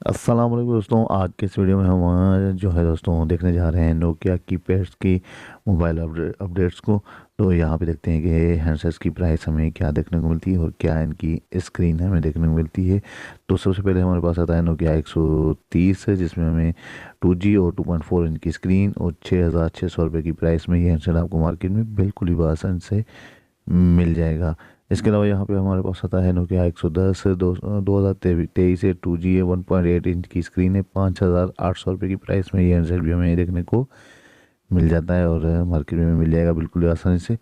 अस्सलाम वालेकुम दोस्तों। आज के इस वीडियो में हम जो है दोस्तों देखने जा रहे हैं नोकिया की पैड्स की मोबाइल अपडेट्स को। तो यहाँ पे देखते हैं कि हैंडसेट्स की प्राइस हमें क्या देखने को मिलती है और क्या इनकी स्क्रीन हमें देखने को मिलती है। तो सबसे पहले हमारे पास आता है नोकिया 130 है, जिसमें हमें 2G और 2.4 इंच की स्क्रीन और 6,600 रुपये की प्राइस में ये हैंडसेट आपको मार्केट में बिल्कुल ही आसान से मिल जाएगा। इसके अलावा यहाँ पे हमारे पास आता है नोकिया 110 2023 है, 2G है, 1.8 इंच की स्क्रीन है, 5,800 रुपये की प्राइस में ये हैंडसेट भी हमें देखने को मिल जाता है और मार्केट में मिल जाएगा बिल्कुल आसानी से।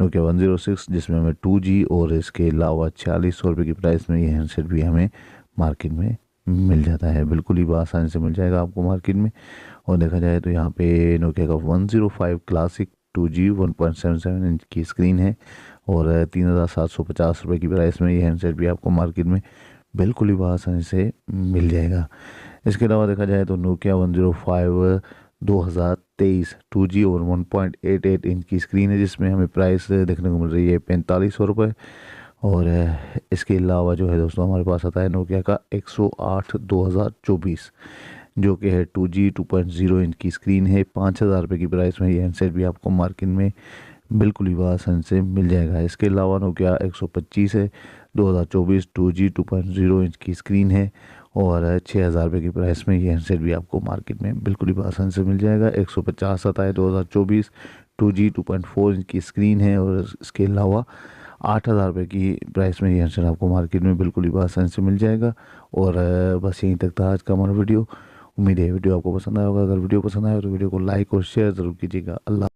नोकिया 106 जिसमें हमें 2G और इसके अलावा 4,600 रुपये की प्राइस में ये हैंडसेट भी हमें मार्केट में मिल जाता है, बिल्कुल ही आसानी से मिल जाएगा आपको मार्केट में। और देखा जाए तो यहाँ पे नोकिया का 105 क्लासिक 2G 1.77 इंच की स्क्रीन है और 3,750 रुपये की प्राइस में ये हैंडसेट भी आपको मार्केट में बिल्कुल ही आसानी से मिल जाएगा। इसके अलावा देखा जाए तो नोकिया 105 2023 2G और 1.88 इंच की स्क्रीन है, जिसमें हमें प्राइस देखने को मिल रही है 4,500 रुपये। और इसके अलावा जो है दोस्तों हमारे पास आता है नोकिया का 108 2024, जो कि है 2G 2.0 इंच की स्क्रीन है, 5,000 रुपये की प्राइस में ये हैंडसेट भी आपको मार्केट में बिल्कुल ही आसान से मिल जाएगा। इसके अलावा नोकिया 125 है 2024, 2G 2.0 इंच की स्क्रीन है और 6,000 रुपये की प्राइस में ये हैंडसेट भी आपको मार्केट में बिल्कुल ही आसान से मिल जाएगा। 150 आता है 2024, 2G 2.4 इंच की स्क्रीन है और इसके अलावा 8,000 रुपये की प्राइस में ये हैंडसेट आपको मार्केट में बिल्कुल ही आसान से मिल जाएगा। और बस यहीं तक था आज का हमारा वीडियो। उम्मीद है वीडियो आपको पसंद आया होगा। अगर वीडियो पसंद आया तो वीडियो को लाइक और शेयर ज़रूर कीजिएगा। अल्लाह।